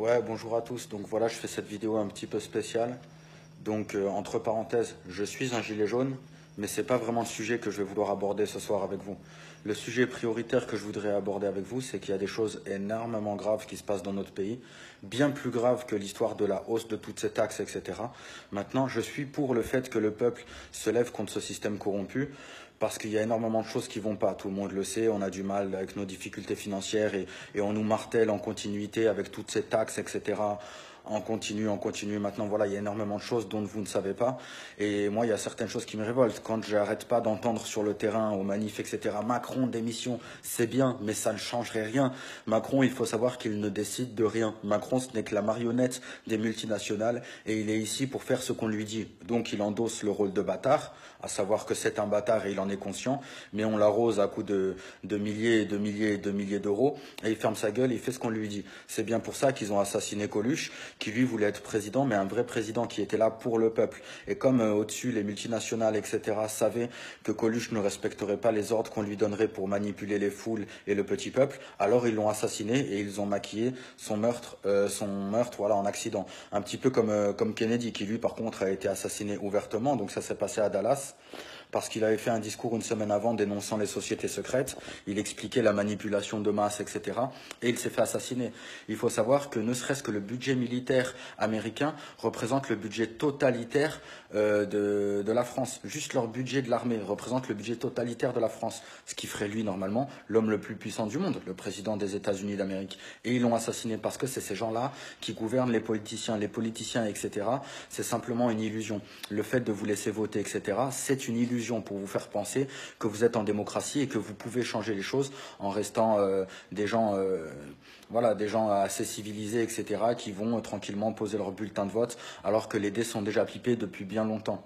Ouais, bonjour à tous. Donc voilà, je fais cette vidéo un petit peu spéciale. Donc entre parenthèses, je suis un gilet jaune, mais c'est pas vraiment le sujet que je vais vouloir aborder ce soir avec vous. Le sujet prioritaire que je voudrais aborder avec vous, c'est qu'il y a des choses énormément graves qui se passent dans notre pays, bien plus graves que l'histoire de la hausse de toutes ces taxes, etc. Maintenant, je suis pour le fait que le peuple se lève contre ce système corrompu. Parce qu'il y a énormément de choses qui vont pas, tout le monde le sait, on a du mal avec nos difficultés financières et on nous martèle en continuité avec toutes ces taxes, etc. En continu. Maintenant, voilà, il y a énormément de choses dont vous ne savez pas. Et moi, il y a certaines choses qui me révoltent. Quand j'arrête pas d'entendre sur le terrain, aux manifs, etc. Macron, démission, c'est bien, mais ça ne changerait rien. Macron, il faut savoir qu'il ne décide de rien. Macron, ce n'est que la marionnette des multinationales et il est ici pour faire ce qu'on lui dit. Donc, il endosse le rôle de bâtard, à savoir que c'est un bâtard et il en est conscient, mais on l'arrose à coups de milliers et de milliers et de milliers d'euros et il ferme sa gueule et il fait ce qu'on lui dit. C'est bien pour ça qu'ils ont assassiné Coluche, qui lui voulait être président, mais un vrai président qui était là pour le peuple. Et comme au-dessus, les multinationales, etc., savaient que Coluche ne respecterait pas les ordres qu'on lui donnerait pour manipuler les foules et le petit peuple, alors ils l'ont assassiné et ils ont maquillé son meurtre, voilà, en accident. Un petit peu comme Kennedy, qui lui, par contre, a été assassiné ouvertement, donc ça s'est passé à Dallas parce qu'il avait fait un discours une semaine avant dénonçant les sociétés secrètes. Il expliquait la manipulation de masse, etc. Et il s'est fait assassiner. Il faut savoir que ne serait-ce que le budget militaire américain représente le budget totalitaire de la France. Juste leur budget de l'armée représente le budget totalitaire de la France. Ce qui ferait lui, normalement, l'homme le plus puissant du monde, le président des États-Unis d'Amérique. Et ils l'ont assassiné parce que c'est ces gens-là qui gouvernent les politiciens, etc. C'est simplement une illusion. Le fait de vous laisser voter, etc., c'est une illusion pour vous faire penser que vous êtes en démocratie et que vous pouvez changer les choses en restant des gens, voilà, des gens assez civilisés, etc., qui vont tranquillement poser leur bulletin de vote alors que les dés sont déjà pipés depuis bien longtemps.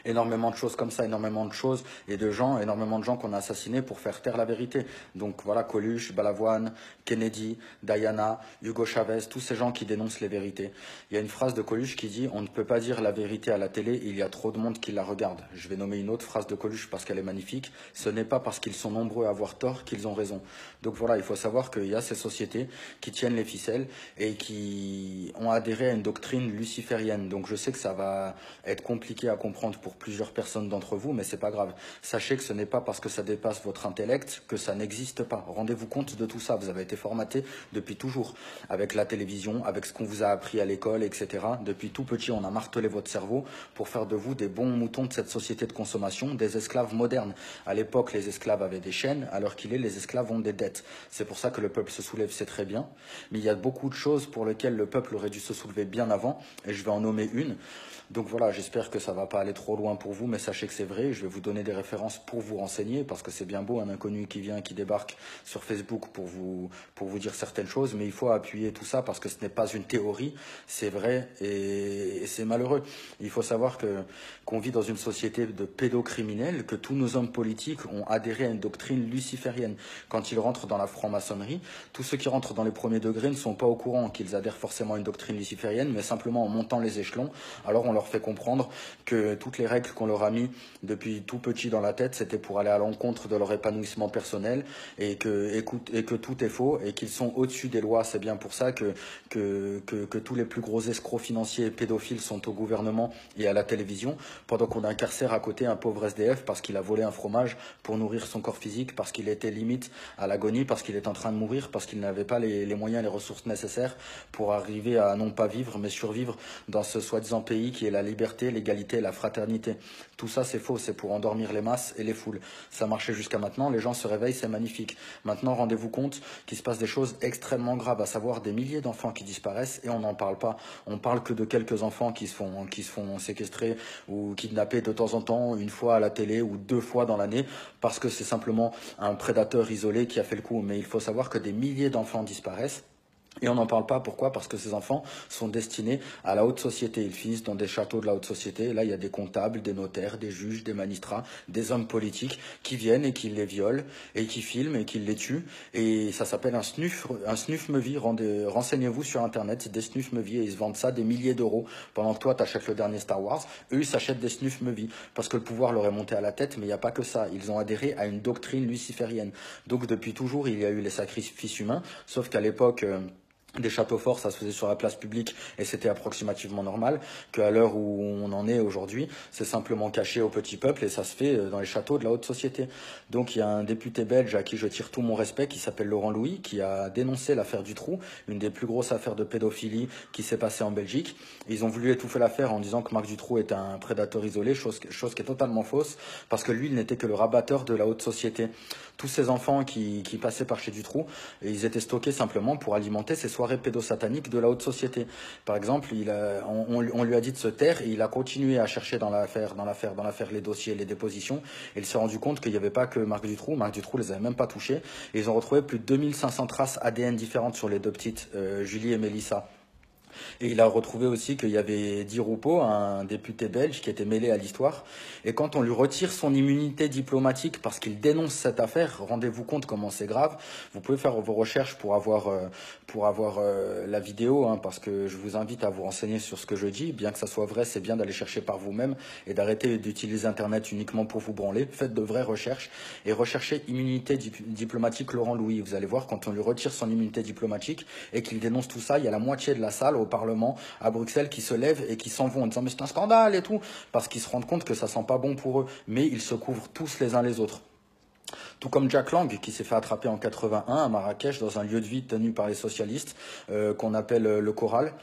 Énormément de choses comme ça, énormément de choses et de gens, énormément de gens qu'on a assassinés pour faire taire la vérité. Donc voilà, Coluche, Balavoine, Kennedy, Diana, Hugo Chavez, tous ces gens qui dénoncent les vérités. Il y a une phrase de Coluche qui dit « On ne peut pas dire la vérité à la télé, il y a trop de monde qui la regarde ». Je vais nommer une autre phrase de Coluche parce qu'elle est magnifique. Ce n'est pas parce qu'ils sont nombreux à avoir tort qu'ils ont raison. Donc voilà, il faut savoir qu'il y a ces sociétés qui tiennent les ficelles et qui ont adhéré à une doctrine luciférienne. Donc je sais que ça va être compliqué à comprendre pour plusieurs personnes d'entre vous, mais c'est pas grave. Sachez que ce n'est pas parce que ça dépasse votre intellect que ça n'existe pas. Rendez-vous compte de tout ça. Vous avez été formaté depuis toujours, avec la télévision, avec ce qu'on vous a appris à l'école, etc. Depuis tout petit, on a martelé votre cerveau pour faire de vous des bons moutons de cette société de consommation, des esclaves modernes. À l'époque, les esclaves avaient des chaînes, alors qu'il est, les esclaves ont des dettes. C'est pour ça que le peuple se soulève, c'est très bien. Mais il y a beaucoup de choses pour lesquelles le peuple aurait dû se soulever bien avant, et je vais en nommer une. Donc voilà, j'espère que ça va pas aller trop loin pour vous, mais sachez que c'est vrai. Je vais vous donner des références pour vous renseigner, parce que c'est bien beau un inconnu qui vient, qui débarque sur Facebook pour vous dire certaines choses, mais il faut appuyer tout ça parce que ce n'est pas une théorie, c'est vrai et c'est malheureux. Il faut savoir qu'on vit dans une société de pédocriminels, que tous nos hommes politiques ont adhéré à une doctrine luciférienne. Quand ils rentrent dans la franc-maçonnerie, tous ceux qui rentrent dans les premiers degrés ne sont pas au courant qu'ils adhèrent forcément à une doctrine luciférienne, mais simplement en montant les échelons, alors on leur fait comprendre que toutes les règles qu'on leur a mis depuis tout petit dans la tête, c'était pour aller à l'encontre de leur épanouissement personnel et que tout est faux et qu'ils sont au-dessus des lois. C'est bien pour ça que tous les plus gros escrocs financiers et pédophiles sont au gouvernement et à la télévision, pendant qu'on incarcère à côté un pauvre SDF parce qu'il a volé un fromage pour nourrir son corps physique, parce qu'il était limite à l'agonie, parce qu'il est en train de mourir, parce qu'il n'avait pas les moyens, les ressources nécessaires pour arriver à non pas vivre, mais survivre dans ce soi-disant pays qui est la liberté, l'égalité et la fraternité. Tout ça, c'est faux, c'est pour endormir les masses et les foules. Ça marchait jusqu'à maintenant, les gens se réveillent, c'est magnifique. Maintenant, rendez-vous compte qu'il se passe des choses extrêmement graves, à savoir des milliers d'enfants qui disparaissent et on n'en parle pas. On parle que de quelques enfants qui se font séquestrer ou kidnapper de temps en temps, une fois à la télé ou deux fois dans l'année, parce que c'est simplement un prédateur isolé qui a fait le coup. Mais il faut savoir que des milliers d'enfants disparaissent. Et on n'en parle pas, pourquoi? Parce que ces enfants sont destinés à la haute société. Ils finissent dans des châteaux de la haute société. Et là, il y a des comptables, des notaires, des juges, des magistrats, des hommes politiques qui viennent et qui les violent, et qui filment et qui les tuent. Et ça s'appelle un snuf movie. Renseignez-vous sur Internet, des snuf movies, et ils se vendent ça des milliers d'euros. Pendant que toi, t'achètes le dernier Star Wars, eux, ils s'achètent des snuf movies. Parce que le pouvoir leur est monté à la tête, mais il n'y a pas que ça. Ils ont adhéré à une doctrine luciférienne. Donc, depuis toujours, il y a eu les sacrifices humains, sauf qu'à l'époque... des châteaux forts, ça se faisait sur la place publique et c'était approximativement normal, qu'à l'heure où on en est aujourd'hui, c'est simplement caché au petit peuple et ça se fait dans les châteaux de la haute société. Donc il y a un député belge à qui je tire tout mon respect, qui s'appelle Laurent Louis, qui a dénoncé l'affaire Dutroux, une des plus grosses affaires de pédophilie qui s'est passée en Belgique. Ils ont voulu étouffer l'affaire en disant que Marc Dutroux était un prédateur isolé, chose qui est totalement fausse, parce que lui, il n'était que le rabatteur de la haute société. Tous ces enfants qui passaient par chez Dutroux, ils étaient stockés simplement pour alimenter ces soirées pédosataniques de la haute société. Par exemple, on lui a dit de se taire et il a continué à chercher dans l'affaire les dossiers, les dépositions. Et il s'est rendu compte qu'il n'y avait pas que Marc Dutroux. Marc Dutroux les avait même pas touchés. Et ils ont retrouvé plus de 2500 traces ADN différentes sur les deux petites, Julie et Mélissa. Et il a retrouvé aussi qu'il y avait Di Rupo, un député belge, qui était mêlé à l'histoire. Et quand on lui retire son immunité diplomatique parce qu'il dénonce cette affaire, rendez-vous compte comment c'est grave. Vous pouvez faire vos recherches pour avoir la vidéo, hein, parce que je vous invite à vous renseigner sur ce que je dis. Bien que ça soit vrai, c'est bien d'aller chercher par vous-même et d'arrêter d'utiliser Internet uniquement pour vous branler. Faites de vraies recherches et recherchez immunité diplomatique Laurent Louis. Vous allez voir, quand on lui retire son immunité diplomatique et qu'il dénonce tout ça, il y a la moitié de la salle au Parlement à Bruxelles qui se lèvent et qui s'en vont en disant mais c'est un scandale et tout, parce qu'ils se rendent compte que ça sent pas bon pour eux, mais ils se couvrent tous les uns les autres. Tout comme Jack Lang qui s'est fait attraper en 81 à Marrakech dans un lieu de vie tenu par les socialistes qu'on appelle le Coral.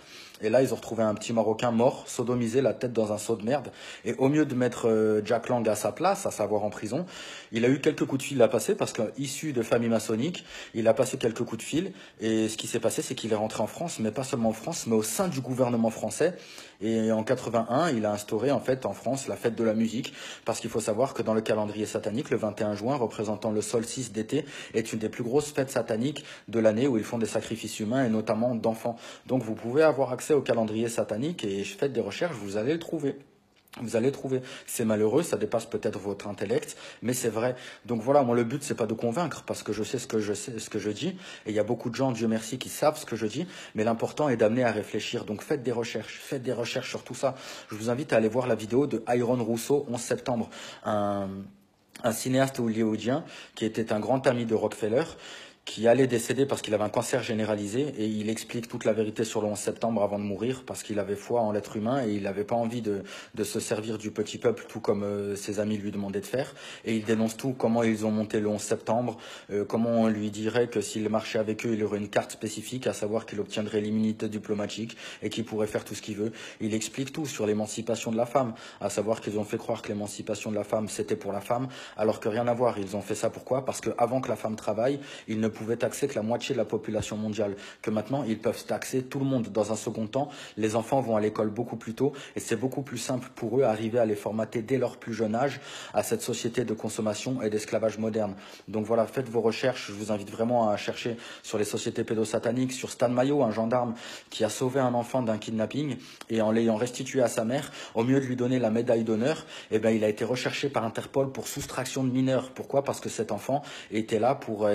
Et là, ils ont retrouvé un petit Marocain mort, sodomisé, la tête dans un seau de merde. Et au lieu de mettre Jack Lang à sa place, à savoir en prison, il a eu quelques coups de fil à passer parce qu'issu de famille maçonnique, il a passé quelques coups de fil. Et ce qui s'est passé, c'est qu'il est rentré en France, mais pas seulement en France, mais au sein du gouvernement français. Et en 81, il a instauré en fait en France la fête de la musique, parce qu'il faut savoir que dans le calendrier satanique, le 21 juin, représentant le solstice d'été, est une des plus grosses fêtes sataniques de l'année où ils font des sacrifices humains et notamment d'enfants. Donc vous pouvez avoir accès au calendrier satanique et faites des recherches, vous allez le trouver. Vous allez trouver. C'est malheureux, ça dépasse peut-être votre intellect, mais c'est vrai. Donc voilà, moi le but c'est pas de convaincre, parce que je sais, ce que je dis, et il y a beaucoup de gens, Dieu merci, qui savent ce que je dis, mais l'important est d'amener à réfléchir. Donc faites des recherches sur tout ça. Je vous invite à aller voir la vidéo de Iron Rousseau, 11 septembre, un cinéaste hollywoodien qui était un grand ami de Rockefeller, qui allait décéder parce qu'il avait un cancer généralisé, et il explique toute la vérité sur le 11 septembre avant de mourir parce qu'il avait foi en l'être humain et il n'avait pas envie de se servir du petit peuple tout comme ses amis lui demandaient de faire, et il dénonce tout, comment ils ont monté le 11 septembre, comment on lui dirait que s'il marchait avec eux il aurait une carte spécifique, à savoir qu'il obtiendrait l'immunité diplomatique et qu'il pourrait faire tout ce qu'il veut. Il explique tout sur l'émancipation de la femme, à savoir qu'ils ont fait croire que l'émancipation de la femme c'était pour la femme, alors que rien à voir. Ils ont fait ça pourquoi? Parce qu'avant que la femme travaille, ils ne pouvaient taxer que la moitié de la population mondiale, que maintenant ils peuvent taxer tout le monde. Dans un second temps, les enfants vont à l'école beaucoup plus tôt et c'est beaucoup plus simple pour eux d'arriver à les formater dès leur plus jeune âge à cette société de consommation et d'esclavage moderne. Donc voilà, faites vos recherches, je vous invite vraiment à chercher sur les sociétés pédosataniques, sur Stan Mayo, un gendarme qui a sauvé un enfant d'un kidnapping, et en l'ayant restitué à sa mère, au mieux de lui donner la médaille d'honneur, eh ben, il a été recherché par Interpol pour soustraction de mineurs. Pourquoi? Parce que cet enfant était là pour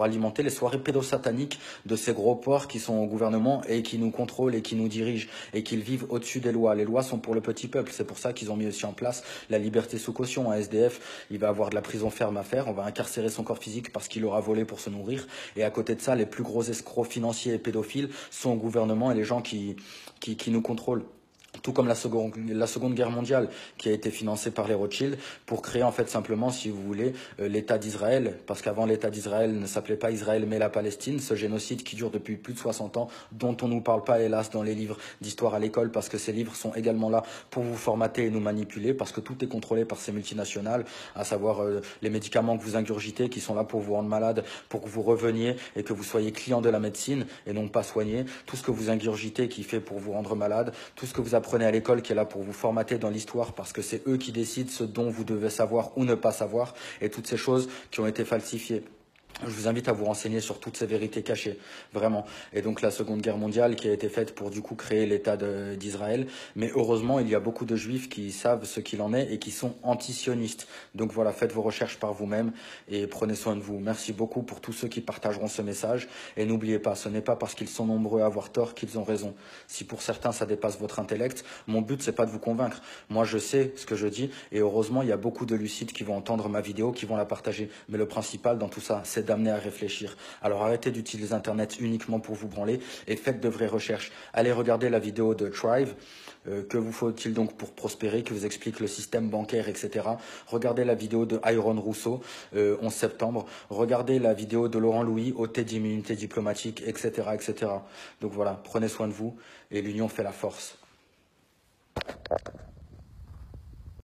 alimenter les soirées pédosataniques de ces gros porcs qui sont au gouvernement et qui nous contrôlent et qui nous dirigent et qui vivent au-dessus des lois. Les lois sont pour le petit peuple. C'est pour ça qu'ils ont mis aussi en place la liberté sous caution. Un SDF, il va avoir de la prison ferme à faire. On va incarcérer son corps physique parce qu'il aura volé pour se nourrir. Et à côté de ça, les plus gros escrocs financiers et pédophiles sont au gouvernement et les gens qui nous contrôlent. Tout comme la seconde guerre mondiale qui a été financée par les Rothschild pour créer en fait simplement, si vous voulez, l'État d'Israël, parce qu'avant l'État d'Israël ne s'appelait pas Israël mais la Palestine, ce génocide qui dure depuis plus de 60 ans, dont on ne nous parle pas hélas dans les livres d'histoire à l'école, parce que ces livres sont également là pour vous formater et nous manipuler, parce que tout est contrôlé par ces multinationales, à savoir les médicaments que vous ingurgitez qui sont là pour vous rendre malade, pour que vous reveniez et que vous soyez client de la médecine et non pas soigné, tout ce que vous ingurgitez qui fait pour vous rendre malade, tout ce que vous apprenez à l'école qui est là pour vous formater dans l'histoire parce que c'est eux qui décident ce dont vous devez savoir ou ne pas savoir, et toutes ces choses qui ont été falsifiées. Je vous invite à vous renseigner sur toutes ces vérités cachées, vraiment. Et donc la Seconde Guerre mondiale qui a été faite pour du coup créer l'État d'Israël. Mais heureusement, il y a beaucoup de juifs qui savent ce qu'il en est et qui sont antisionistes. Donc voilà, faites vos recherches par vous-même et prenez soin de vous. Merci beaucoup pour tous ceux qui partageront ce message. Et n'oubliez pas, ce n'est pas parce qu'ils sont nombreux à avoir tort qu'ils ont raison. Si pour certains ça dépasse votre intellect, mon but c'est pas de vous convaincre. Moi je sais ce que je dis et heureusement il y a beaucoup de lucides qui vont entendre ma vidéo, qui vont la partager. Mais le principal dans tout ça, c'est c'est d'amener à réfléchir. Alors arrêtez d'utiliser Internet uniquement pour vous branler et faites de vraies recherches. Allez regarder la vidéo de Thrive, que vous faut-il donc pour prospérer, qui vous explique le système bancaire, etc. Regardez la vidéo de Iron Rousseau, 11 septembre. Regardez la vidéo de Laurent Louis, ôté d'immunité diplomatique, etc., etc. Donc voilà, prenez soin de vous et l'union fait la force.